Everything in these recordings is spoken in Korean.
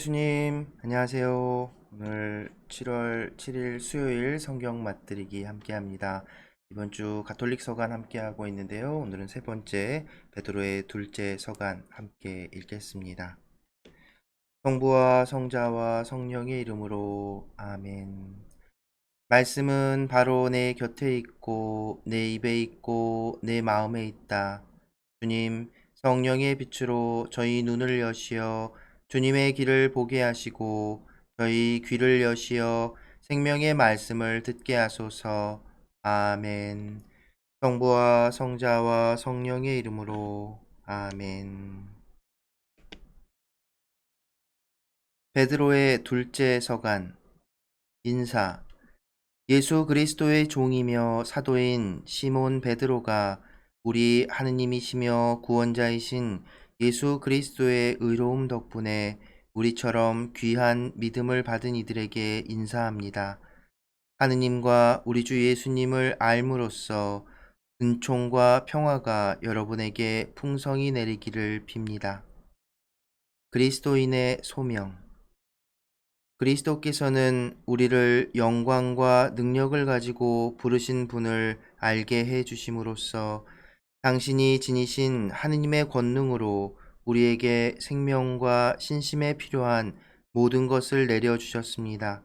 예수님, 안녕하세요. 오늘 7월 7일 수요일 성경 맛들이기 함께 합니다. 이번 주 가톨릭 서간 함께 하고 있는데요. 오늘은 세 번째 베드로의 둘째 서간 함께 읽겠습니다. 성부와 성자와 성령의 이름으로 아멘. 말씀은 바로 내 곁에 있고 내 입에 있고 내 마음에 있다. 주님, 성령의 빛으로 저희 눈을 여시어 주님의 길을 보게 하시고 저희 귀를 여시어 생명의 말씀을 듣게 하소서. 아멘. 성부와 성자와 성령의 이름으로 아멘. 베드로의 둘째 서간 인사. 예수 그리스도의 종이며 사도인 시몬 베드로가 우리 하느님이시며 구원자이신 예수 그리스도의 의로움 덕분에 우리처럼 귀한 믿음을 받은 이들에게 인사합니다. 하느님과 우리 주 예수님을 알므로써 은총과 평화가 여러분에게 풍성히 내리기를 빕니다. 그리스도인의 소명. 그리스도께서는 우리를 영광과 능력을 가지고 부르신 분을 알게 해 주심으로써 당신이 지니신 하느님의 권능으로 우리에게 생명과 신심에 필요한 모든 것을 내려주셨습니다.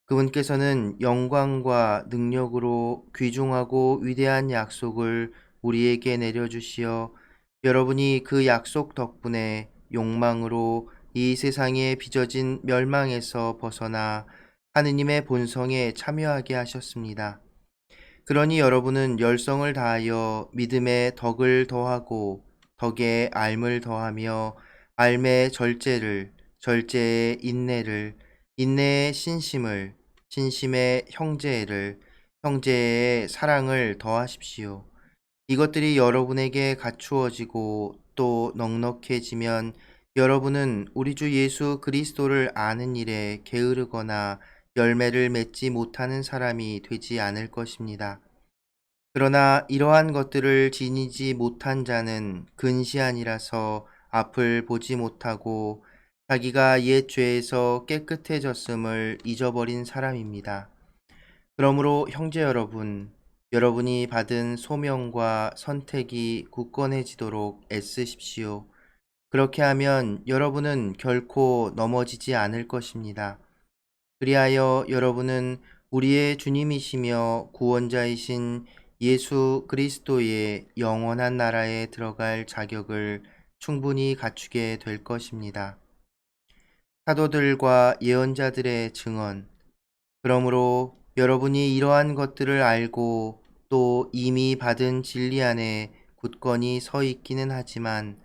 그분께서는 영광과 능력으로 귀중하고 위대한 약속을 우리에게 내려주시어 여러분이 그 약속 덕분에 욕망으로 이 세상에 빚어진 멸망에서 벗어나 하느님의 본성에 참여하게 하셨습니다. 그러니 여러분은 열성을 다하여 믿음에 덕을 더하고 덕에 알을 더하며 알에 절제를, 절제에 인내를, 인내에 신심을, 신심에 형제를, 형제에 사랑을 더하십시오. 이것들이 여러분에게 갖추어지고 또 넉넉해지면 여러분은 우리 주 예수 그리스도를 아는 일에 게으르거나 열매를 맺지 못하는 사람이 되지 않을 것입니다. 그러나 이러한 것들을 지니지 못한 자는 근시안이라서 앞을 보지 못하고 자기가 옛 죄에서 깨끗해졌음을 잊어버린 사람입니다. 그러므로 형제 여러분, 여러분이 받은 소명과 선택이 굳건해지도록 애쓰십시오. 그렇게 하면 여러분은 결코 넘어지지 않을 것입니다. 그리하여 여러분은 우리의 주님이시며 구원자이신 예수 그리스도의 영원한 나라에 들어갈 자격을 충분히 갖추게 될 것입니다. 사도들과 예언자들의 증언. 그러므로 여러분이 이러한 것들을 알고 또 이미 받은 진리 안에 굳건히 서 있기는 하지만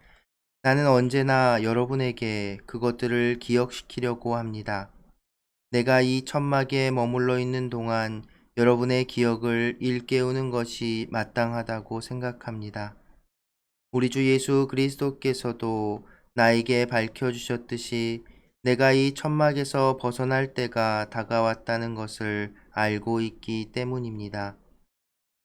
나는 언제나 여러분에게 그것들을 기억시키려고 합니다. 내가 이 천막에 머물러 있는 동안 여러분의 기억을 일깨우는 것이 마땅하다고 생각합니다. 우리 주 예수 그리스도께서도 나에게 밝혀주셨듯이 내가 이 천막에서 벗어날 때가 다가왔다는 것을 알고 있기 때문입니다.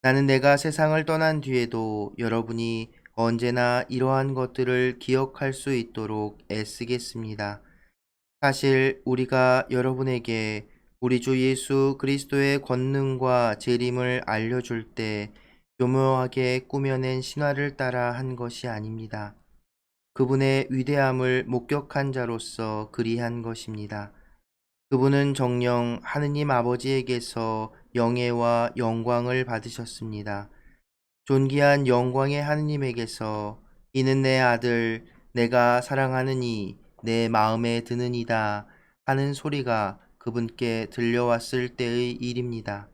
나는 내가 세상을 떠난 뒤에도 여러분이 언제나 이러한 것들을 기억할 수 있도록 애쓰겠습니다. 사실 우리가 여러분에게 우리 주 예수 그리스도의 권능과 재림을 알려줄 때 교묘하게 꾸며낸 신화를 따라 한 것이 아닙니다. 그분의 위대함을 목격한 자로서 그리한 것입니다. 그분은 정녕 하느님 아버지에게서 영예와 영광을 받으셨습니다. 존귀한 영광의 하느님에게서 이는 내 아들, 내가 사랑하느니 내 마음에 드느니다 하는 소리가 그분께 들려왔을 때의 일입니다.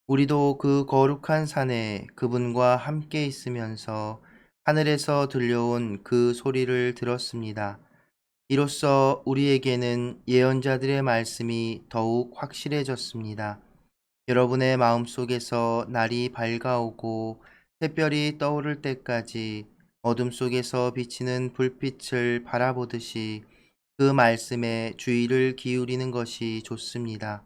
우리도 그 거룩한 산에 그분과 함께 있으면서 하늘에서 들려온 그 소리를 들었습니다. 이로써 우리에게는 예언자들의 말씀이 더욱 확실해졌습니다. 여러분의 마음속에서 날이 밝아오고 햇별이 떠오를 때까지 어둠 속에서 비치는 불빛을 바라보듯이 그 말씀에 주의를 기울이는 것이 좋습니다.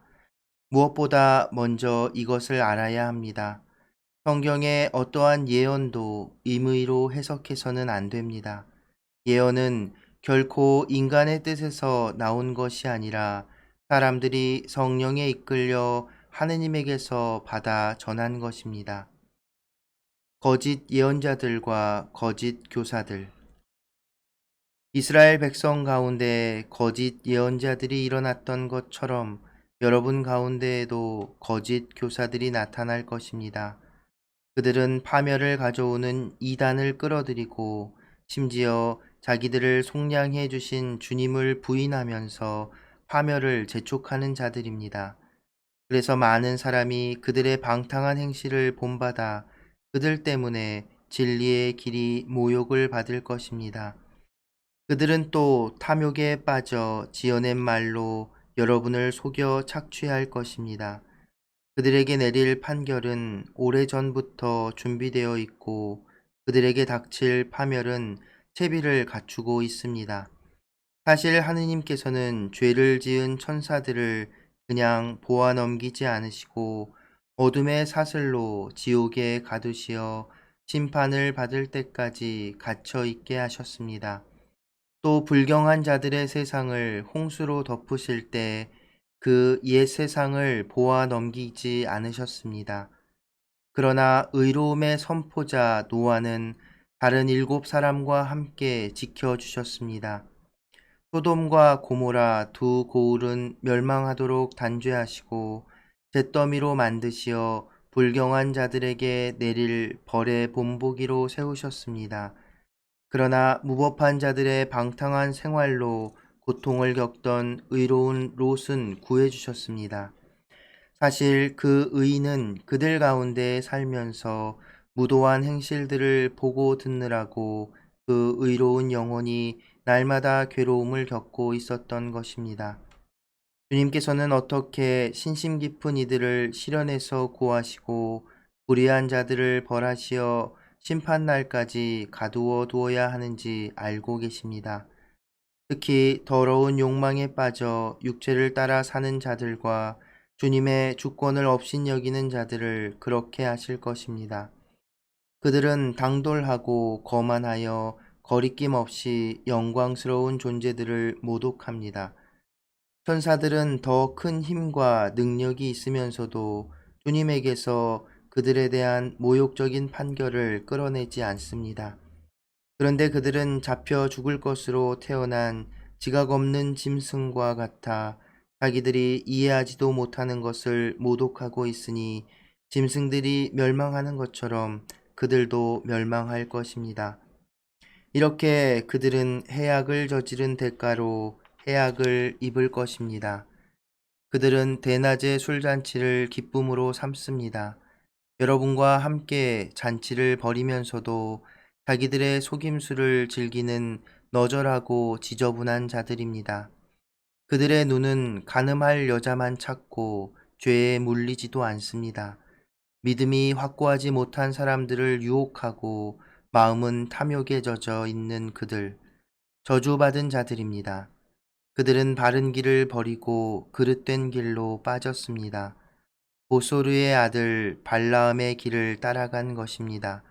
무엇보다 먼저 이것을 알아야 합니다. 성경의 어떠한 예언도 임의로 해석해서는 안 됩니다. 예언은 결코 인간의 뜻에서 나온 것이 아니라 사람들이 성령에 이끌려 하느님에게서 받아 전한 것입니다. 거짓 예언자들과 거짓 교사들. 이스라엘 백성 가운데 거짓 예언자들이 일어났던 것처럼 여러분 가운데에도 거짓 교사들이 나타날 것입니다. 그들은 파멸을 가져오는 이단을 끌어들이고 심지어 자기들을 속량해 주신 주님을 부인하면서 파멸을 재촉하는 자들입니다. 그래서 많은 사람이 그들의 방탕한 행실을 본받아 그들 때문에 진리의 길이 모욕을 받을 것입니다. 그들은 또 탐욕에 빠져 지어낸 말로 여러분을 속여 착취할 것입니다. 그들에게 내릴 판결은 오래전부터 준비되어 있고 그들에게 닥칠 파멸은 채비를 갖추고 있습니다. 사실 하느님께서는 죄를 지은 천사들을 그냥 보아 넘기지 않으시고 어둠의 사슬로 지옥에 가두시어 심판을 받을 때까지 갇혀 있게 하셨습니다. 또 불경한 자들의 세상을 홍수로 덮으실 때 그 옛 세상을 보아 넘기지 않으셨습니다. 그러나 의로움의 선포자 노아는 다른 7 사람과 함께 지켜주셨습니다. 소돔과 고모라 두 고을은 멸망하도록 단죄하시고 잿더미로 만드시어 불경한 자들에게 내릴 벌의 본보기로 세우셨습니다. 그러나 무법한 자들의 방탕한 생활로 고통을 겪던 의로운 롯은 구해주셨습니다. 사실 그 의인은 그들 가운데 살면서 무도한 행실들을 보고 듣느라고 그 의로운 영혼이 날마다 괴로움을 겪고 있었던 것입니다. 주님께서는 어떻게 신심 깊은 이들을 시련에서 구하시고 불의한 자들을 벌하시어 심판날까지 가두어 두어야 하는지 알고 계십니다. 특히 더러운 욕망에 빠져 육체를 따라 사는 자들과 주님의 주권을 업신여기는 자들을 그렇게 하실 것입니다. 그들은 당돌하고 거만하여 거리낌 없이 영광스러운 존재들을 모독합니다. 천사들은 더 큰 힘과 능력이 있으면서도 주님에게서 그들에 대한 모욕적인 판결을 끌어내지 않습니다. 그런데 그들은 잡혀 죽을 것으로 태어난 지각 없는 짐승과 같아 자기들이 이해하지도 못하는 것을 모독하고 있으니 짐승들이 멸망하는 것처럼 그들도 멸망할 것입니다. 이렇게 그들은 해악을 저지른 대가로 해악을 입을 것입니다. 그들은 대낮에 술잔치를 기쁨으로 삼습니다. 여러분과 함께 잔치를 벌이면서도 자기들의 속임수를 즐기는 너절하고 지저분한 자들입니다. 그들의 눈은 가늠할 여자만 찾고 죄에 물리지도 않습니다. 믿음이 확고하지 못한 사람들을 유혹하고 마음은 탐욕에 젖어 있는 그들, 저주받은 자들입니다. 그들은 바른 길을 버리고 그릇된 길로 빠졌습니다. 보소르의 아들 발라음의 길을 따라간 것입니다.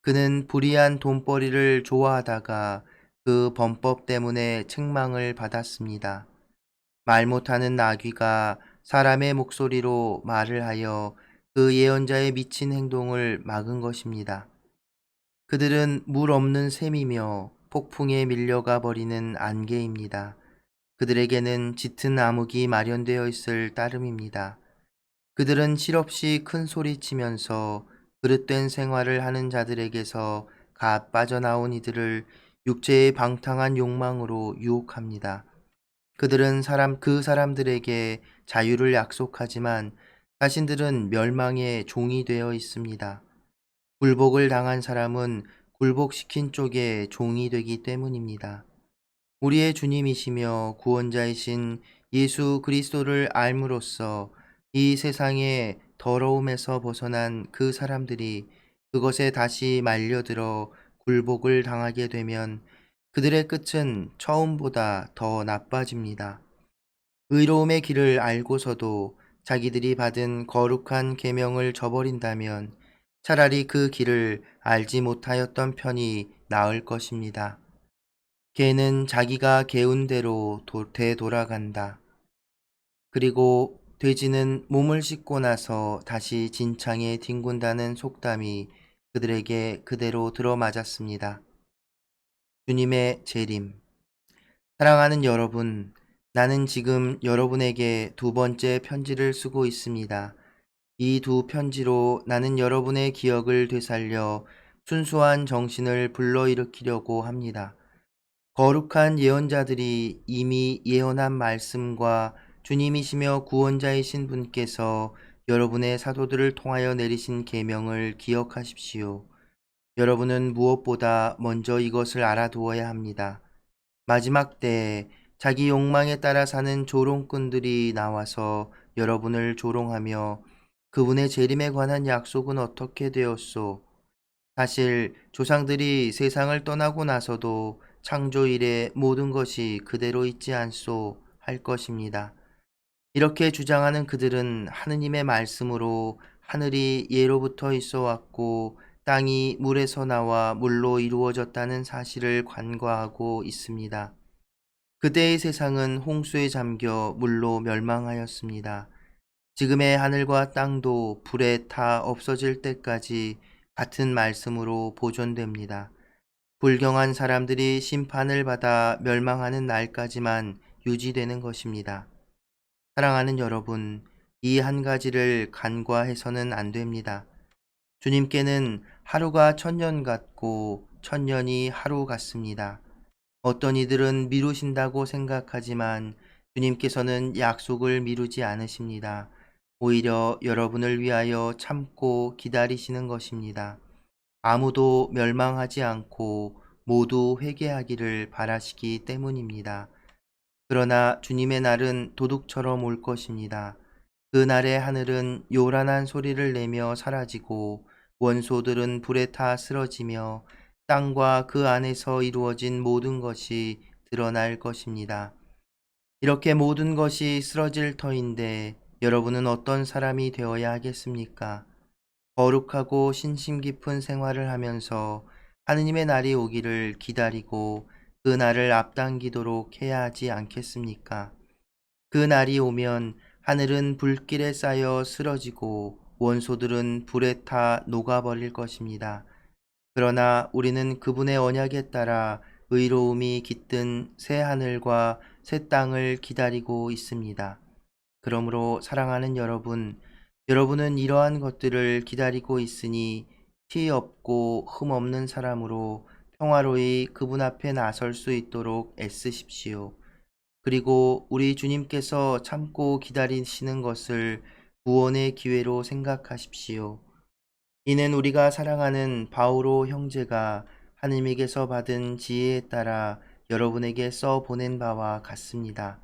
그는 불의한 돈벌이를 좋아하다가 그 범법 때문에 책망을 받았습니다. 말 못하는 나귀가 사람의 목소리로 말을 하여 그 예언자의 미친 행동을 막은 것입니다. 그들은 물 없는 샘이며 폭풍에 밀려가 버리는 안개입니다. 그들에게는 짙은 암흑이 마련되어 있을 따름입니다. 그들은 실없이 큰 소리치면서 그릇된 생활을 하는 자들에게서 갓 빠져나온 이들을 육체의 방탕한 욕망으로 유혹합니다. 그들은 그 사람들에게 자유를 약속하지만 자신들은 멸망의 종이 되어 있습니다. 굴복을 당한 사람은 굴복시킨 쪽의 종이 되기 때문입니다. 우리의 주님이시며 구원자이신 예수 그리스도를 알므로써 이 세상의 더러움에서 벗어난 그 사람들이 그것에 다시 말려들어 굴복을 당하게 되면 그들의 끝은 처음보다 더 나빠집니다. 의로움의 길을 알고서도 자기들이 받은 거룩한 계명을 저버린다면 차라리 그 길을 알지 못하였던 편이 나을 것입니다. 개는 자기가 개운 대로 되돌아간다. 그리고 돼지는 몸을 씻고 나서 다시 진창에 뒹군다는 속담이 그들에게 그대로 들어맞았습니다. 주님의 재림. 사랑하는 여러분, 나는 지금 여러분에게 두 번째 편지를 쓰고 있습니다. 이 두 편지로 나는 여러분의 기억을 되살려 순수한 정신을 불러일으키려고 합니다. 거룩한 예언자들이 이미 예언한 말씀과 주님이시며 구원자이신 분께서 여러분의 사도들을 통하여 내리신 계명을 기억하십시오. 여러분은 무엇보다 먼저 이것을 알아두어야 합니다. 마지막 때에 자기 욕망에 따라 사는 조롱꾼들이 나와서 여러분을 조롱하며 그분의 재림에 관한 약속은 어떻게 되었소? 사실 조상들이 세상을 떠나고 나서도 창조 이래 모든 것이 그대로 있지 않소 할 것입니다. 이렇게 주장하는 그들은 하느님의 말씀으로 하늘이 예로부터 있어 왔고 땅이 물에서 나와 물로 이루어졌다는 사실을 간과하고 있습니다. 그때의 세상은 홍수에 잠겨 물로 멸망하였습니다. 지금의 하늘과 땅도 불에 타 없어질 때까지 같은 말씀으로 보존됩니다. 불경한 사람들이 심판을 받아 멸망하는 날까지만 유지되는 것입니다. 사랑하는 여러분, 이 한 가지를 간과해서는 안 됩니다. 주님께는 하루가 천년 같고 천년이 하루 같습니다. 어떤 이들은 미루신다고 생각하지만 주님께서는 약속을 미루지 않으십니다. 오히려 여러분을 위하여 참고 기다리시는 것입니다. 아무도 멸망하지 않고 모두 회개하기를 바라시기 때문입니다. 그러나 주님의 날은 도둑처럼 올 것입니다. 그 날의 하늘은 요란한 소리를 내며 사라지고 원소들은 불에 타 쓰러지며 땅과 그 안에서 이루어진 모든 것이 드러날 것입니다. 이렇게 모든 것이 쓰러질 터인데 여러분은 어떤 사람이 되어야 하겠습니까? 거룩하고 신심 깊은 생활을 하면서 하느님의 날이 오기를 기다리고 그 날을 앞당기도록 해야 하지 않겠습니까? 그 날이 오면 하늘은 불길에 쌓여 쓰러지고 원소들은 불에 타 녹아버릴 것입니다. 그러나 우리는 그분의 언약에 따라 의로움이 깃든 새 하늘과 새 땅을 기다리고 있습니다. 그러므로 사랑하는 여러분, 여러분은 이러한 것들을 기다리고 있으니 티 없고 흠 없는 사람으로 평화로이 그분 앞에 나설 수 있도록 애쓰십시오. 그리고 우리 주님께서 참고 기다리시는 것을 구원의 기회로 생각하십시오. 이는 우리가 사랑하는 바오로 형제가 하느님에게서 받은 지혜에 따라 여러분에게 써 보낸 바와 같습니다.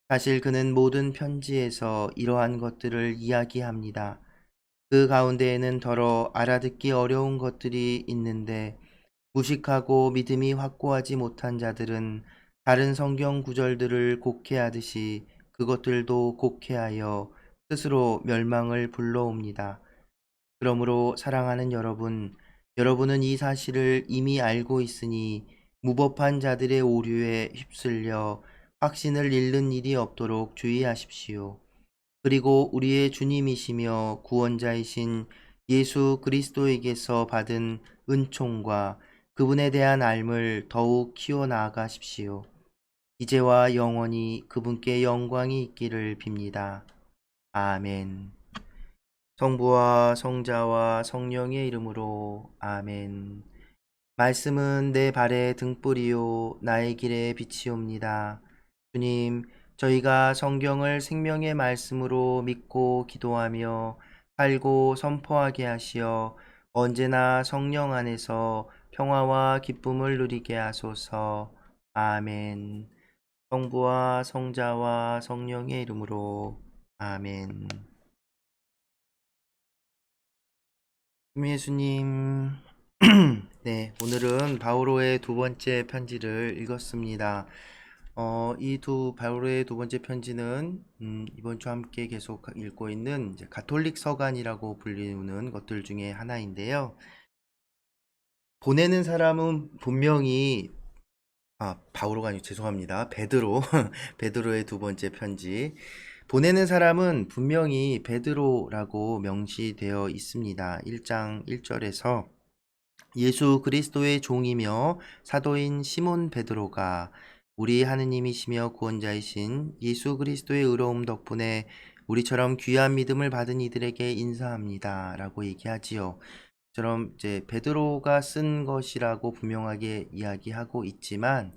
사실 그는 모든 편지에서 이러한 것들을 이야기합니다. 그 가운데에는 더러 알아듣기 어려운 것들이 있는데 무식하고 믿음이 확고하지 못한 자들은 다른 성경 구절들을 곡해하듯이 그것들도 곡해하여 스스로 멸망을 불러옵니다. 그러므로 사랑하는 여러분, 여러분은 이 사실을 이미 알고 있으니 무법한 자들의 오류에 휩쓸려 확신을 잃는 일이 없도록 주의하십시오. 그리고 우리의 주님이시며 구원자이신 예수 그리스도에게서 받은 은총과 그분에 대한 알을 더욱 키워나가십시오. 이제와 영원히 그분께 영광이 있기를 빕니다. 아멘. 성부와 성자와 성령의 이름으로 아멘. 말씀은 내 발의 등불이요 나의 길의 빛이옵니다. 주님, 저희가 성경을 생명의 말씀으로 믿고 기도하며 살고 선포하게 하시어 언제나 성령 안에서 평화와 기쁨을 누리게 하소서. 아멘. 성부와 성자와 성령의 이름으로 아멘. 예수님, 네, 오늘은 바오로의 두 번째 편지를 읽었습니다. 이 바오로의 두 번째 편지는 이번 주 함께 계속 읽고 있는 이제 가톨릭 서간이라고 불리는 것들 중에 하나인데요. 보내는 사람은 분명히 바오로가 아니고 죄송합니다. 베드로. 베드로의 두 번째 편지. 보내는 사람은 분명히 베드로라고 명시되어 있습니다. 1장 1절에서 예수 그리스도의 종이며 사도인 시몬 베드로가 우리 하느님이시며 구원자이신 예수 그리스도의 의로움 덕분에 우리처럼 귀한 믿음을 받은 이들에게 인사합니다. 라고 얘기하지요. 처럼 이제 베드로가 쓴 것이라고 분명하게 이야기하고 있지만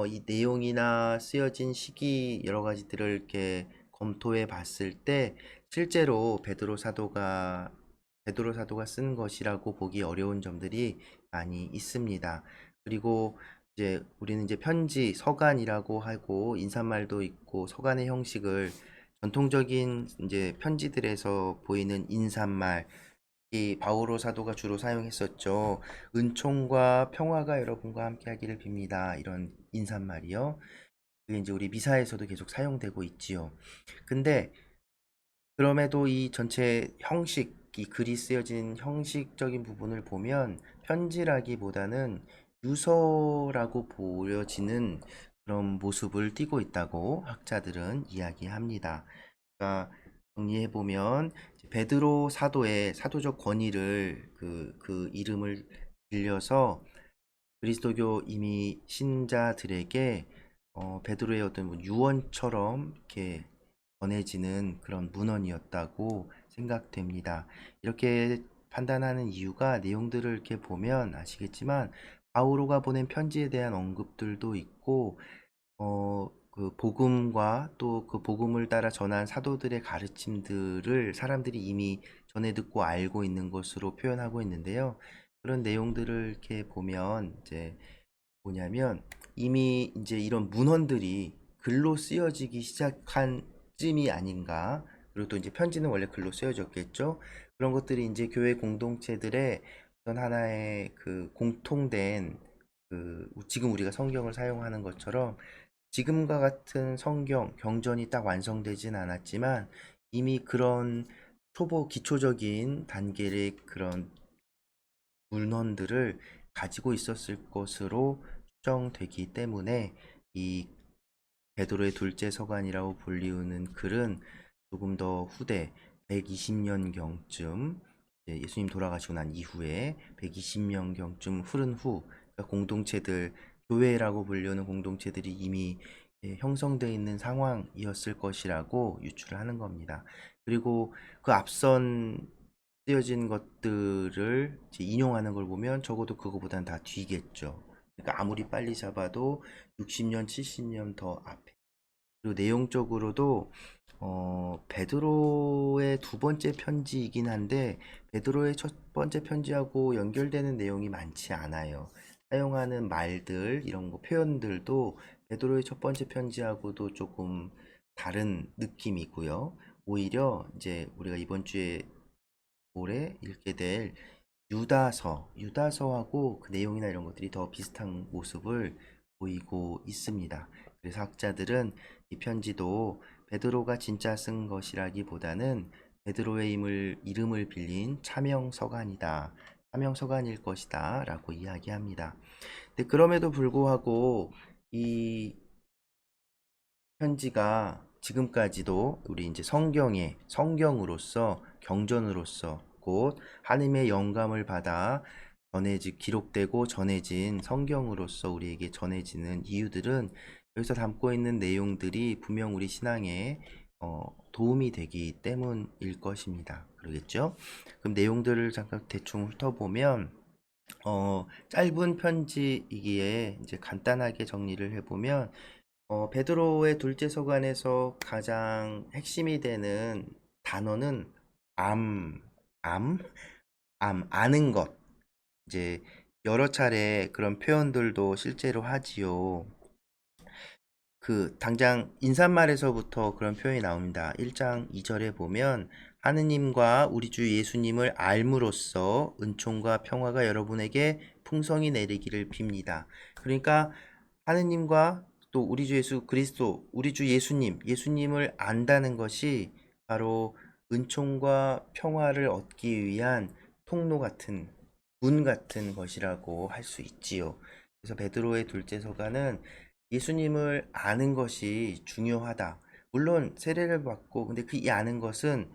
이 내용이나 쓰여진 시기 여러 가지들을 이렇게 검토해 봤을 때 실제로 베드로 사도가 쓴 것이라고 보기 어려운 점들이 많이 있습니다. 그리고 이제 우리는 이제 편지, 서간이라고 하고 인사말도 있고 서간의 형식을 전통적인 이제 편지들에서 보이는 인사말 이 바오로 사도가 주로 사용했었죠. 은총과 평화가 여러분과 함께 하기를 빕니다. 이런 인사말이요. 그게 이제 우리 미사에서도 계속 사용되고 있지요. 근데 그럼에도 이 전체 형식, 이 글이 쓰여진 형식적인 부분을 보면 편지라기보다는 유서라고 보여지는 그런 모습을 띠고 있다고 학자들은 이야기합니다. 그러니까 정리해보면 베드로 사도의 사도적 권위를 그 이름을 빌려서 그리스도교 이미 신자들에게 베드로의 어떤 뭐 유언처럼 이렇게 전해지는 그런 문헌이었다고 생각됩니다. 이렇게 판단하는 이유가 내용들을 이렇게 보면 아시겠지만 바오로가 보낸 편지에 대한 언급들도 있고 그 복음과 또 그 복음을 따라 전한 사도들의 가르침들을 사람들이 이미 전해 듣고 알고 있는 것으로 표현하고 있는데요. 그런 내용들을 이렇게 보면 이제 뭐냐면 이미 이제 이런 문헌들이 글로 쓰여지기 시작한 쯤이 아닌가. 그리고 또 이제 편지는 원래 글로 쓰여졌겠죠. 그런 것들이 이제 교회 공동체들의 어떤 하나의 그 공통된 지금 우리가 성경을 사용하는 것처럼 지금과 같은 성경, 경전이 딱 완성되진 않았지만 이미 그런 초보 기초적인 단계의 그런 문헌들을 가지고 있었을 것으로 추정되기 때문에 이 베드로의 둘째 서간이라고 불리우는 글은 조금 더 후대 120년경쯤 예수님 돌아가시고 난 이후에 120년경쯤 흐른 후 그러니까 공동체들 교회라고 불리우는 공동체들이 이미 형성되어 있는 상황이었을 것이라고 유추를 하는 겁니다. 그리고 그 앞선 쓰여진 것들을 이제 인용하는 걸 보면 적어도 그거보단 다 뒤겠죠. 그러니까 아무리 빨리 잡아도 60년, 70년 더 앞에. 그리고 내용적으로도 베드로의 두 번째 편지이긴 한데 베드로의 첫 번째 편지하고 연결되는 내용이 많지 않아요. 사용하는 말들, 이런 거 표현들도 베드로의 첫 번째 편지하고도 조금 다른 느낌이고요. 오히려 이제 우리가 이번 주에 올해 읽게 될 유다서하고 그 내용이나 이런 것들이 더 비슷한 모습을 보이고 있습니다. 그래서 학자들은 이 편지도 베드로가 진짜 쓴 것이라기보다는 베드로의 이름을 빌린 차명서간이다. 차명서간일 것이다. 라고 이야기합니다. 근데 그럼에도 불구하고 이 편지가 지금까지도 우리 이제 성경으로서 경전으로서 곧 하나님의 영감을 받아 기록되고 전해진 성경으로서 우리에게 전해지는 이유들은 여기서 담고 있는 내용들이 분명 우리 신앙에 도움이 되기 때문일 것입니다. 그러겠죠? 그럼 내용들을 잠깐 대충 훑어보면 짧은 편지이기에 이제 간단하게 정리를 해보면 베드로의 둘째 서간에서 가장 핵심이 되는 단어는 암, 암, 아는 것. 이제 여러 차례 그런 표현들도 실제로 하지요. 당장 인사말에서부터 그런 표현이 나옵니다. 1장 2절에 보면 하느님과 우리 주 예수님을 알므로써 은총과 평화가 여러분에게 풍성히 내리기를 빕니다. 그러니까 하느님과 또 우리 주 예수 그리스도, 우리 주 예수님을 안다는 것이 바로 은총과 평화를 얻기 위한 통로 같은, 문 같은 것이라고 할 수 있지요. 그래서 베드로의 둘째 서가는 예수님을 아는 것이 중요하다. 물론 세례를 받고 근데 그 이 아는 것은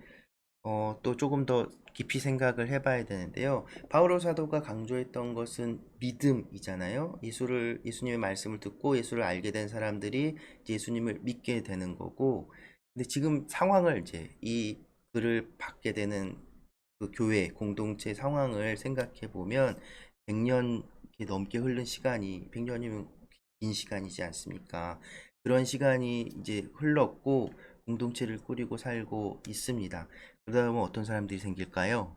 또 조금 더 깊이 생각을 해봐야 되는데요. 바오로 사도가 강조했던 것은 믿음이잖아요. 예수님의 말씀을 듣고 예수를 알게 된 사람들이 이제 예수님을 믿게 되는 거고, 근데 지금 상황을 이제 이 글을 받게 되는 그 교회 공동체 상황을 생각해 보면 100년 넘게 흐른 시간이 100년이면 긴 시간이지 않습니까? 그런 시간이 이제 흘렀고 공동체를 꾸리고 살고 있습니다. 그러다 보면 어떤 사람들이 생길까요?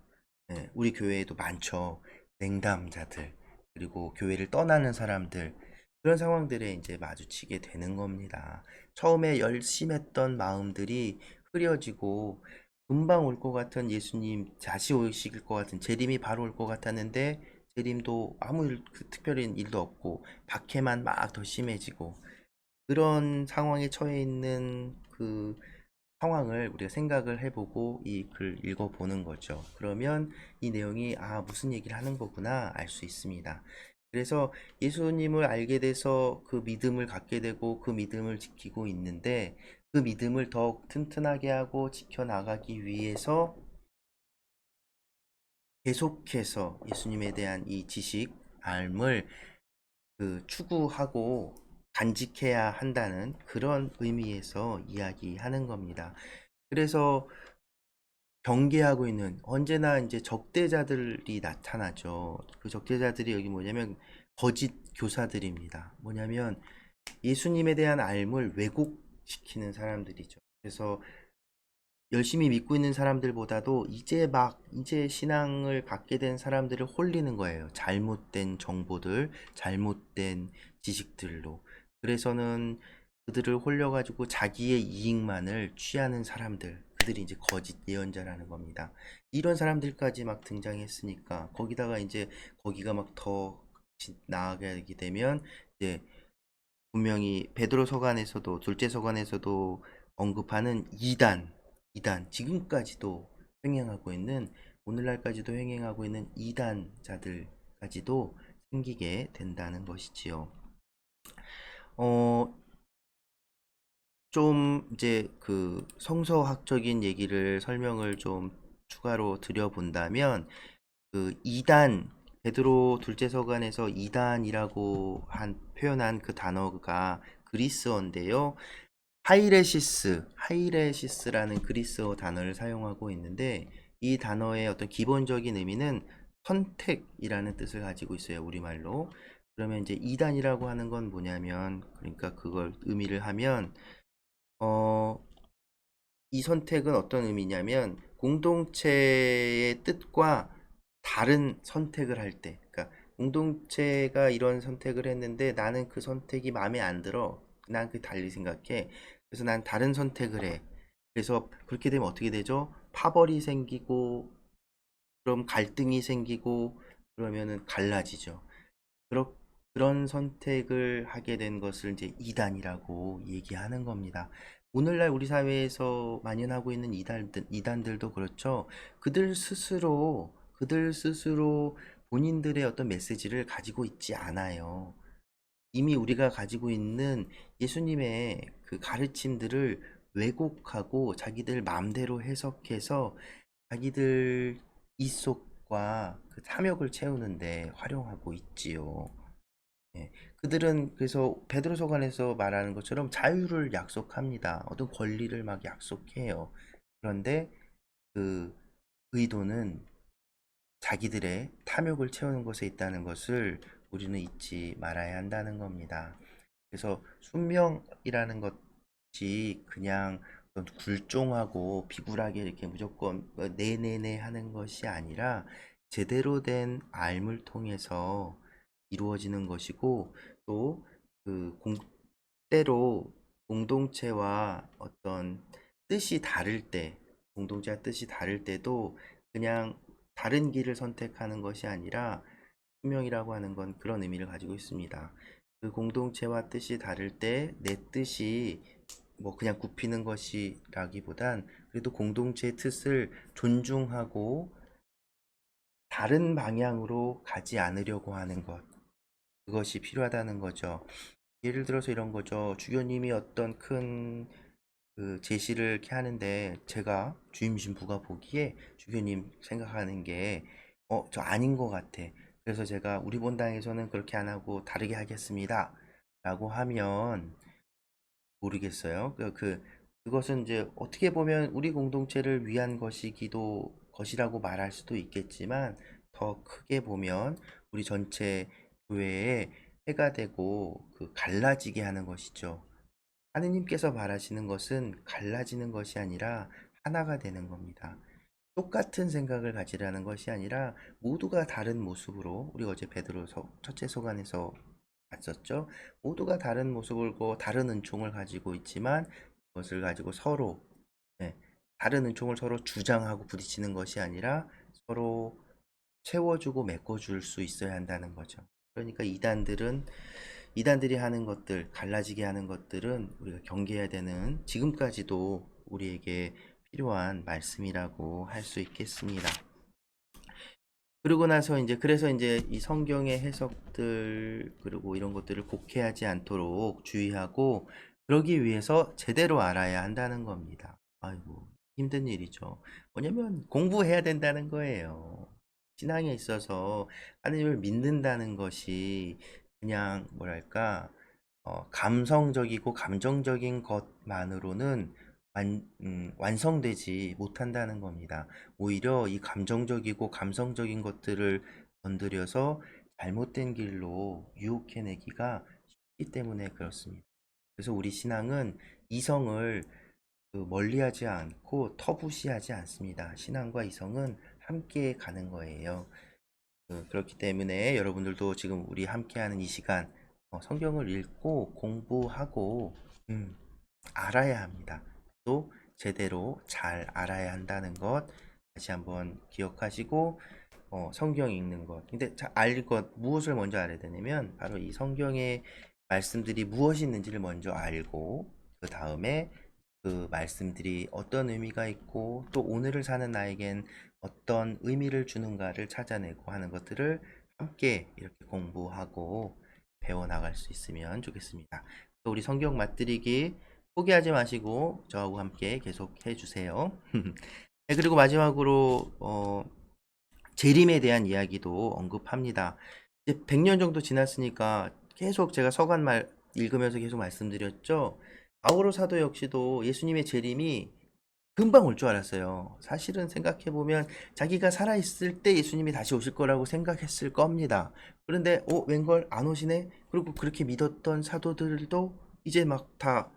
네, 우리 교회에도 많죠. 냉담자들, 그리고 교회를 떠나는 사람들, 그런 상황들에 이제 마주치게 되는 겁니다. 처음에 열심했던 마음들이 흐려지고 금방 올 것 같은 예수님 다시 오실 것 같은 재림이 바로 올 것 같았는데 재림도 특별한 일도 없고 박해만 막 더 심해지고 그런 상황에 처해 있는 그 상황을 우리가 생각을 해보고 이 글 읽어보는 거죠. 그러면 이 내용이 무슨 얘기를 하는 거구나 알 수 있습니다. 그래서 예수님을 알게 돼서 그 믿음을 갖게 되고 그 믿음을 지키고 있는데 그 믿음을 더욱 튼튼하게 하고 지켜나가기 위해서 계속해서 예수님에 대한 이 지식, 알을 추구하고 간직해야 한다는 그런 의미에서 이야기하는 겁니다. 그래서 경계하고 있는 언제나 이제 적대자들이 나타나죠. 그 적대자들이 여기 뭐냐면 거짓 교사들입니다. 뭐냐면 예수님에 대한 알을 왜곡시키는 사람들이죠. 그래서 열심히 믿고 있는 사람들보다도 이제 신앙을 갖게 된 사람들을 홀리는 거예요. 잘못된 정보들, 잘못된 지식들로. 그래서는 그들을 홀려가지고 자기의 이익만을 취하는 사람들, 그들이 이제 거짓 예언자라는 겁니다. 이런 사람들까지 막 등장했으니까 거기다가 이제 거기가 막 더 나아가게 되면 이제 분명히 베드로 서간에서도 둘째 서간에서도 언급하는 이단 지금까지도 횡행하고 있는 오늘날까지도 횡행하고 있는 이단자들까지도 생기게 된다는 것이지요. 어, 좀 이제 그 성서학적인 얘기를 설명을 좀 추가로 드려본다면 그 이단 베드로 둘째 서간에서 이단이라고 표현한 그 단어가 그리스어인데요. 하이레시스라는 그리스어 단어를 사용하고 있는데 이 단어의 어떤 기본적인 의미는 선택이라는 뜻을 가지고 있어요. 우리말로. 그러면 이제 이단이라고 하는 건 뭐냐면 그러니까 그걸 의미를 하면 어, 이 선택은 어떤 의미냐면 공동체의 뜻과 다른 선택을 할 때, 그러니까 공동체가 이런 선택을 했는데 나는 그 선택이 마음에 안 들어. 난 그 달리 생각해. 그래서 난 다른 선택을 해. 그래서 그렇게 되면 어떻게 되죠? 파벌이 생기고, 그럼 갈등이 생기고, 그러면은 갈라지죠. 그렇, 그런 선택을 하게 된 것을 이제 이단이라고 얘기하는 겁니다. 오늘날 우리 사회에서 만연하고 있는 이단들도 그렇죠. 그들 스스로 본인들의 어떤 메시지를 가지고 있지 않아요. 이미 우리가 가지고 있는 예수님의 그 가르침들을 왜곡하고 자기들 마음대로 해석해서 자기들 입속과 그 탐욕을 채우는데 활용하고 있지요. 예, 그들은 그래서 베드로서관에서 말하는 것처럼 자유를 약속합니다. 어떤 권리를 막 약속해요. 그런데 그 의도는 자기들의 탐욕을 채우는 것에 있다는 것을 우리는 잊지 말아야 한다는 겁니다. 그래서 순명이라는 것이 그냥 어떤 굴종하고 비굴하게 이렇게 무조건 네네네 하는 것이 아니라 제대로 된 알을 통해서 이루어지는 것이고 또 때로 공동체와 어떤 뜻이 다를 때 공동체와 뜻이 다를 때도 그냥 다른 길을 선택하는 것이 아니라 분명이라고 하는 건 그런 의미를 가지고 있습니다. 그 공동체와 뜻이 다를 때 내 뜻이 뭐 그냥 굽히는 것이라기보단 그래도 공동체의 뜻을 존중하고 다른 방향으로 가지 않으려고 하는 것. 그것이 필요하다는 거죠. 예를 들어서 이런 거죠. 주교님이 어떤 큰 제시를 이렇게 하는데 제가 주임 신부가 보기에 주교님 생각하는 게 저 아닌 것 같아. 그래서 제가 우리 본당에서는 그렇게 안 하고 다르게 하겠습니다. 라고 하면 모르겠어요. 그것은 이제 어떻게 보면 우리 공동체를 위한 것이라고 말할 수도 있겠지만 더 크게 보면 우리 전체 교회에 해가 되고 갈라지게 하는 것이죠. 하느님께서 바라시는 것은 갈라지는 것이 아니라 하나가 되는 겁니다. 똑같은 생각을 가지라는 것이 아니라 모두가 다른 모습으로 우리 어제 첫째 소간에서 봤었죠. 모두가 다른 모습을 고 다른 은총을 가지고 있지만 그것을 가지고 서로 네, 다른 은총을 서로 주장하고 부딪히는 것이 아니라 서로 채워주고 메꿔줄 수 있어야 한다는 거죠. 그러니까 이단들이 하는 것들, 갈라지게 하는 것들은 우리가 경계해야 되는 지금까지도 우리에게 필요한 말씀이라고 할 수 있겠습니다. 그러고 나서 그래서 이 성경의 해석들 그리고 이런 것들을 곡해하지 않도록 주의하고 그러기 위해서 제대로 알아야 한다는 겁니다. 아이고, 힘든 일이죠. 뭐냐면 공부해야 된다는 거예요. 신앙에 있어서 하나님을 믿는다는 것이 그냥 뭐랄까 감성적이고 감정적인 것만으로는 완성되지 못한다는 겁니다. 오히려 이 감정적이고 감성적인 것들을 건드려서 잘못된 길로 유혹해내기가 쉽기 때문에 그렇습니다. 그래서 우리 신앙은 이성을 멀리하지 않고 터부시하지 않습니다. 신앙과 이성은 함께 가는 거예요. 그렇기 때문에 여러분들도 지금 우리 함께하는 이 시간 성경을 읽고 공부하고 알아야 합니다. 또 제대로 잘 알아야 한다는 것 다시 한번 기억하시고 성경 읽는 것. 근데 알 것 무엇을 먼저 알아야 되냐면 바로 이 성경의 말씀들이 무엇이 있는지를 먼저 알고 그 다음에 그 말씀들이 어떤 의미가 있고 또 오늘을 사는 나에겐 어떤 의미를 주는가를 찾아내고 하는 것들을 함께 이렇게 공부하고 배워나갈 수 있으면 좋겠습니다. 또 우리 성경 맛들이기 포기하지 마시고 저하고 함께 계속 해주세요. 네, 그리고 마지막으로 재림에 대한 이야기도 언급합니다. 이제 100년 정도 지났으니까 계속 제가 서간 말 읽으면서 계속 말씀드렸죠. 바오로 사도 역시도 예수님의 재림이 금방 올 줄 알았어요. 사실은 생각해보면 자기가 살아있을 때 예수님이 다시 오실 거라고 생각했을 겁니다. 그런데 웬걸 안 오시네? 그리고 그렇게 믿었던 사도들도 이제 막 다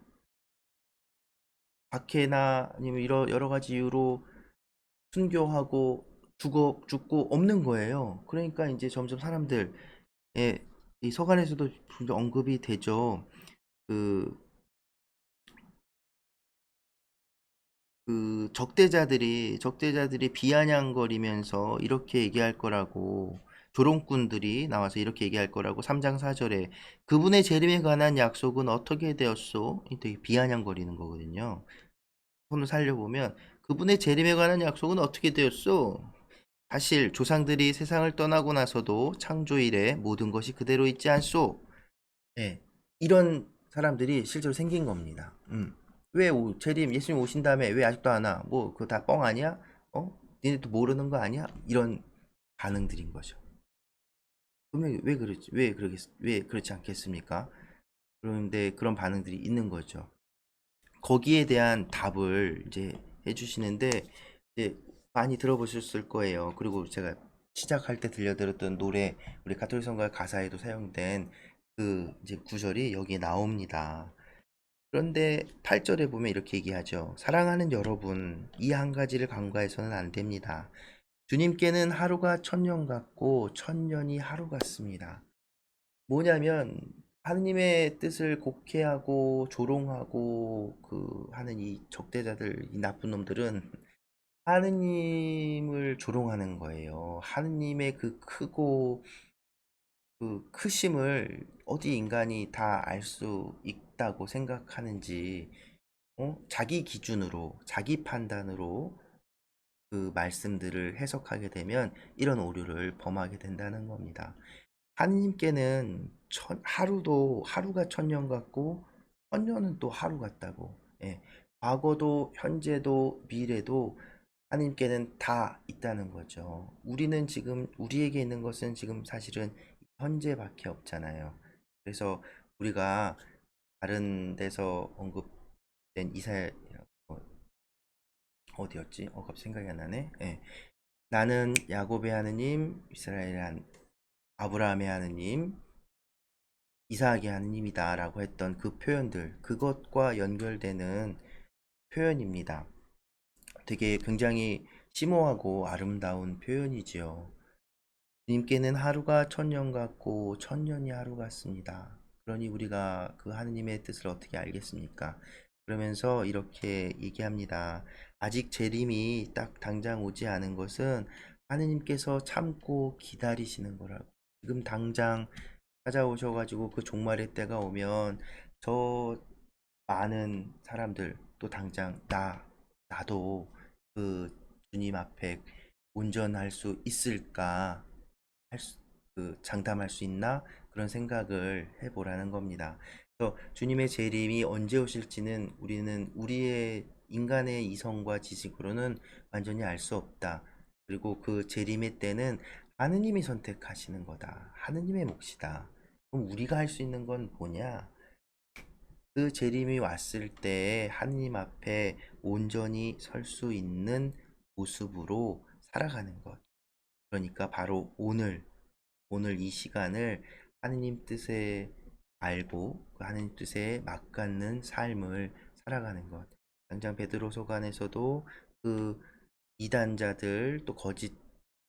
박해나 아니면 여러 가지 이유로 순교하고 죽고 없는 거예요. 그러니까 이제 점점 사람들 이 서간에서도 분명 언급이 되죠. 그, 적대자들이 비아냥거리면서 이렇게 얘기할 거라고 조롱꾼들이 나와서 이렇게 얘기할 거라고 3장 4절에 그분의 재림에 관한 약속은 어떻게 되었소? 되게 비아냥거리는 거거든요. 손을 살려보면 그분의 재림에 관한 약속은 어떻게 되었소? 사실 조상들이 세상을 떠나고 나서도 창조일에 모든 것이 그대로 있지 않소? 네, 이런 사람들이 실제로 생긴 겁니다. 왜 재림 예수님 오신 다음에 왜 아직도 안 와? 뭐 그거 다 뻥 아니야? 니네도 모르는 거 아니야? 이런 반응들인 거죠. 그러면 왜 그렇지? 왜 그렇지 않겠습니까? 그런데 그런 반응들이 있는 거죠. 거기에 대한 답을 이제 해주시는데 이제 많이 들어보셨을 거예요. 그리고 제가 시작할 때 들려드렸던 노래 우리 가톨릭 성가 가사에도 사용된 그 이제 구절이 여기에 나옵니다. 그런데 8절에 보면 이렇게 얘기하죠. 사랑하는 여러분, 이 한 가지를 간과해서는 안 됩니다. 주님께는 하루가 천년 같고 천년이 하루 같습니다. 뭐냐면 하느님의 뜻을 곡해하고 조롱하고 하는 이 적대자들, 이 나쁜 놈들은 하느님을 조롱하는 거예요. 하느님의 그 크고 그 크심을 어디 인간이 다 알 수 있다고 생각하는지, 자기 기준으로, 자기 판단으로 그 말씀들을 해석하게 되면 이런 오류를 범하게 된다는 겁니다. 하느님께는 하루도 하루가 천년 같고 천년은 또 하루 같다고. 예. 과거도 현재도 미래도 하나님께는 다 있다는 거죠. 우리는 지금 우리에게 있는 것은 지금 사실은 현재밖에 없잖아요. 그래서 우리가 다른 데서 언급된 이사야 어, 어디였지? 갑자기 생각이 안 나네. 예. 나는 야곱의 하느님, 이스라엘의 아브라함의 하느님, 이삭의 하느님이다라고 했던 그 표현들, 그것과 연결되는 표현입니다. 되게 굉장히 심오하고 아름다운 표현이지요. 주님께는 하루가 천년 같고 천년이 하루 같습니다. 그러니 우리가 그 하느님의 뜻을 어떻게 알겠습니까? 그러면서 이렇게 얘기합니다. 아직 재림이 딱 당장 오지 않은 것은 하느님께서 참고 기다리시는 거라고. 지금 당장 찾아오셔가지고 그 종말의 때가 오면 저 많은 사람들 또 당장 나도 그 주님 앞에 온전할 수 있을까 할 수, 장담할 수 있나 그런 생각을 해보라는 겁니다. 그래서 주님의 재림이 언제 오실지는 우리는 우리의 인간의 이성과 지식으로는 완전히 알 수 없다. 그리고 그 재림의 때는 하느님이 선택하시는 거다. 하느님의 몫이다. 그럼 우리가 할 수 있는 건 뭐냐? 그 재림이 왔을 때 하느님 앞에 온전히 설 수 있는 모습으로 살아가는 것. 그러니까 바로 오늘 이 시간을 하느님 뜻에 알고 그 하느님 뜻에 맞갖는 삶을 살아가는 것. 당장 베드로서 간에서도 그 이단자들 또 거짓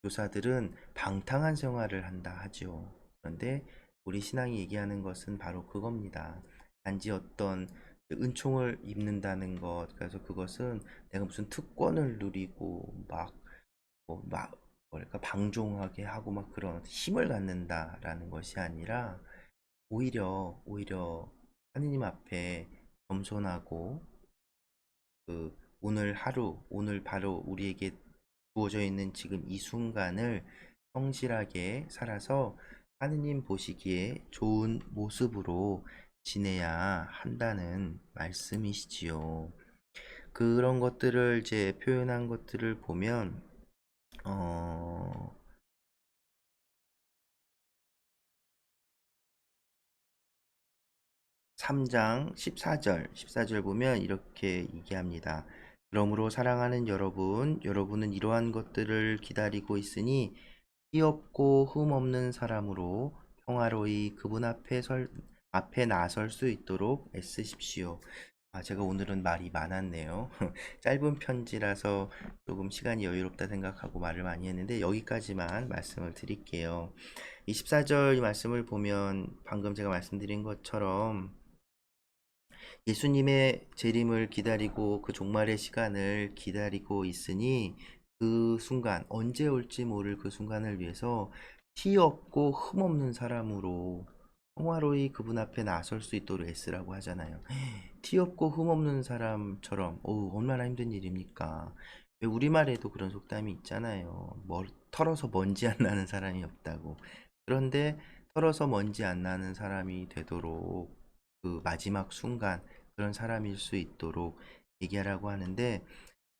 교사들은 방탕한 생활을 한다 하죠. 그런데 우리 신앙이 얘기하는 것은 바로 그겁니다. 단지 어떤 은총을 입는다는 것, 그래서 그것은 내가 무슨 특권을 누리고 막 뭐랄까 방종하게 하고 막 그런 힘을 갖는다라는 것이 아니라 오히려 하느님 앞에 겸손하고 그 오늘 하루, 오늘 바로 우리에게 주어져 있는 지금 이 순간을 성실하게 살아서 하느님 보시기에 좋은 모습으로 지내야 한다는 말씀이시지요. 그런 것들을 이제 표현한 것들을 보면, 어, 3장 14절 보면 이렇게 얘기합니다. 그러므로 사랑하는 여러분은 이러한 것들을 기다리고 있으니 티 없고 흠 없는 사람으로 평화로이 그분 앞에 나설 수 있도록 애쓰십시오. 제가 오늘은 말이 많았네요. 짧은 편지라서 조금 시간이 여유롭다 생각하고 말을 많이 했는데 여기까지만 말씀을 드릴게요. 24절 말씀을 보면 방금 제가 말씀드린 것처럼 예수님의 재림을 기다리고 그 종말의 시간을 기다리고 있으니 그 순간 언제 올지 모를 그 순간을 위해서 티 없고 흠 없는 사람으로 평화로이 그분 앞에 나설 수 있도록 애쓰라고 하잖아요. 티 없고 흠 없는 사람처럼 얼마나 힘든 일입니까? 왜 우리말에도 그런 속담이 있잖아요. 털어서 먼지 안 나는 사람이 없다고. 그런데 털어서 먼지 안 나는 사람이 되도록 그 마지막 순간 그런 사람일 수 있도록 얘기하라고 하는데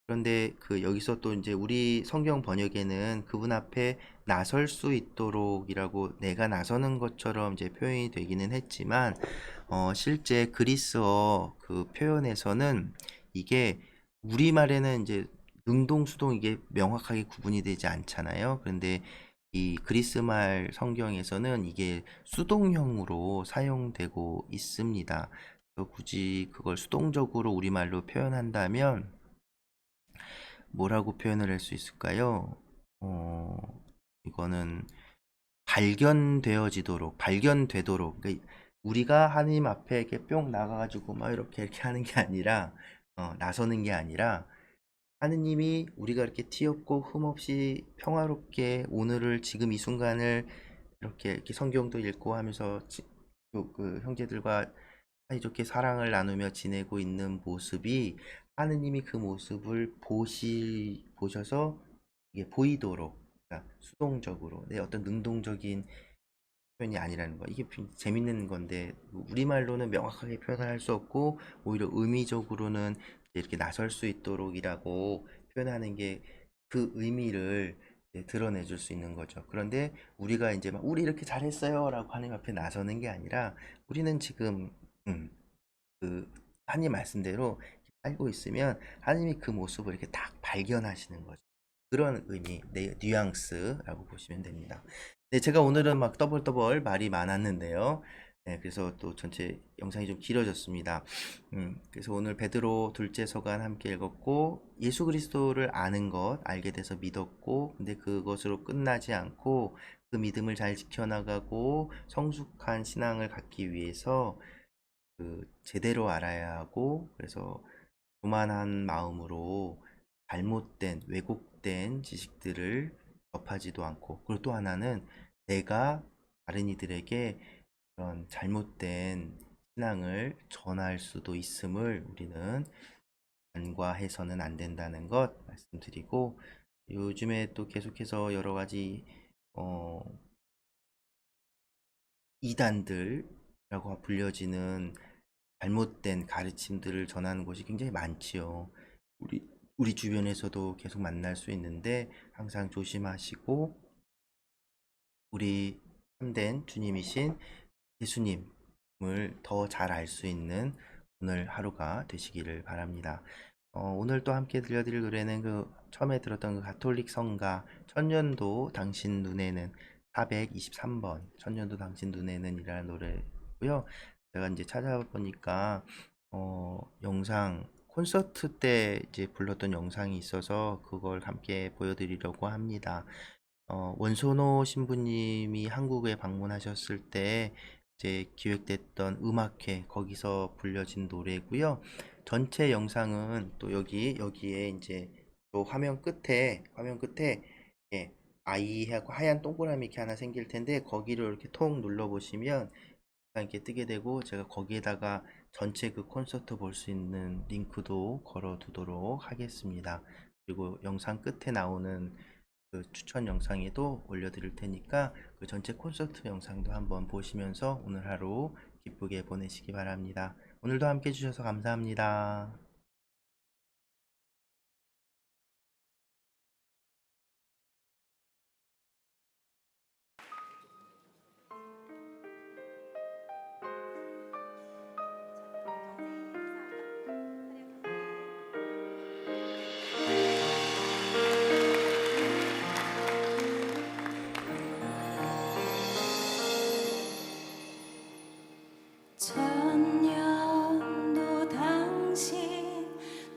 그런데 그 여기서 또 이제 우리 성경 번역에는 그분 앞에 나설 수 있도록이라고 내가 나서는 것처럼 이제 표현이 되기는 했지만 실제 그리스어 그 표현에서는 이게 우리말에는 이제 능동수동 이게 명확하게 구분이 되지 않잖아요. 그런데 이 그리스말 성경에서는 이게 수동형으로 사용되고 있습니다. 굳이 그걸 수동적으로 우리말로 표현한다면 뭐라고 표현을 할 수 있을까요? 어, 이거는 발견되도록, 그러니까 우리가 하나님 앞에 이렇게 뿅 나가가지고 막 이렇게 하는 게 아니라, 나서는 게 아니라, 하느님이 우리가 이렇게 티 없고 흠 없이 평화롭게 오늘을 지금 이 순간을 이렇게 성경도 읽고 하면서 그 형제들과 사이좋게 사랑을 나누며 지내고 있는 모습이 하느님이 그 모습을 보셔서 이게 보이도록 그러니까 수동적으로 내 어떤 능동적인 표현이 아니라는 거. 이게 재밌는 건데 우리말로는 명확하게 표현할 수 없고 오히려 의미적으로는 이렇게 나설 수 있도록이라고 표현하는 게 그 의미를 드러내 줄 수 있는 거죠. 그런데 우리가 이제 막 우리 이렇게 잘했어요라고 하나님 앞에 나서는 게 아니라 우리는 지금 그 하나님 말씀대로 살고 있으면 하나님이 그 모습을 이렇게 딱 발견하시는 거죠. 그런 의미, 뉘앙스라고 보시면 됩니다. 네, 제가 오늘은 막 떠벌떠벌 말이 많았는데요. 네, 그래서 또 전체 영상이 좀 길어졌습니다. 그래서 오늘 베드로 둘째 서간 함께 읽었고, 예수 그리스도를 아는 것, 알게 돼서 믿었고, 근데 그것으로 끝나지 않고 그 믿음을 잘 지켜나가고 성숙한 신앙을 갖기 위해서 제대로 알아야 하고, 그래서 교만한 마음으로 잘못된 왜곡된 지식들을 접하지도 않고, 그리고 또 하나는 내가 다른 이들에게 그런 잘못된 신앙을 전할 수도 있음을 우리는 간과해서는 안 된다는 것 말씀드리고, 요즘에 또 계속해서 여러 가지 이단들이라고 불려지는 잘못된 가르침들을 전하는 곳이 굉장히 많지요. 우리 주변에서도 계속 만날 수 있는데 항상 조심하시고 우리 참된 주님이신 예수님을 더 잘 알 수 있는 오늘 하루가 되시기를 바랍니다. 오늘 또 함께 들려드릴 노래는 그 처음에 들었던 그 가톨릭 성가 천년도 당신 눈에는 423번 천년도 당신 눈에는 이라는 노래고요. 제가 이제 찾아보니까 영상 콘서트 때 이제 불렀던 영상이 있어서 그걸 함께 보여드리려고 합니다. 원소노 신부님이 한국에 방문하셨을 때 이제 기획됐던 음악회 거기서 불려진 노래고요. 전체 영상은 또 여기에 이제 또 화면 끝에 예, 아이하고 하얀 동그라미 이렇게 하나 생길 텐데 거기를 이렇게 톡 눌러 보시면 이렇게 뜨게 되고 제가 거기에다가 전체 그 콘서트 볼 수 있는 링크도 걸어 두도록 하겠습니다. 그리고 영상 끝에 나오는 그 추천 영상에도 올려드릴 테니까 그 전체 콘서트 영상도 한번 보시면서 오늘 하루 기쁘게 보내시기 바랍니다. 오늘도 함께 해주셔서 감사합니다. 천년도 당신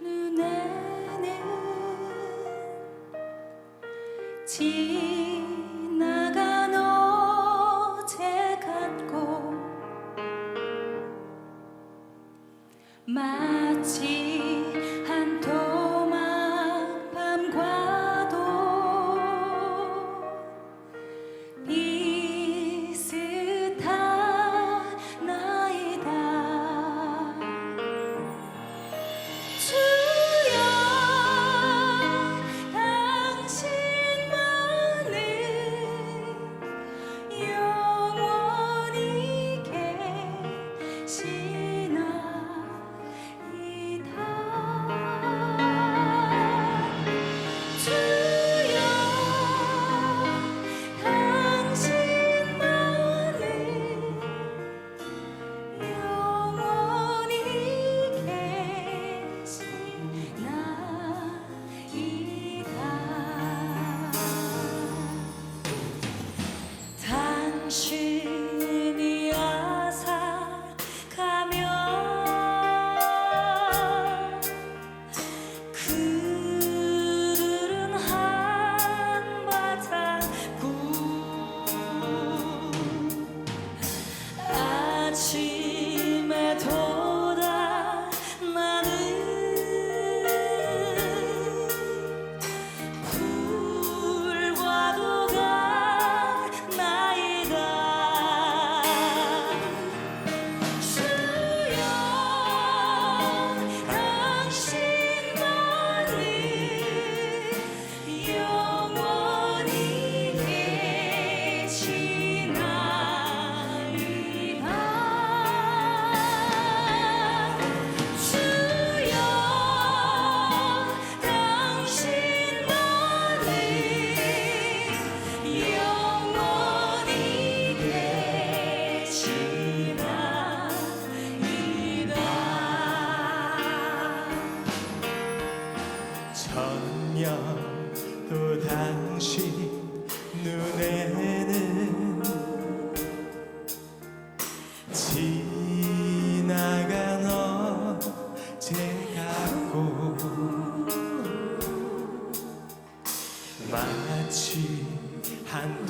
눈에는 지나간 어제 같고 마치 한 토막 밤과도 비슷하나이다. 주여 당신만을 전혀 또 당신 눈에는 지나간 어제 같고 마치 한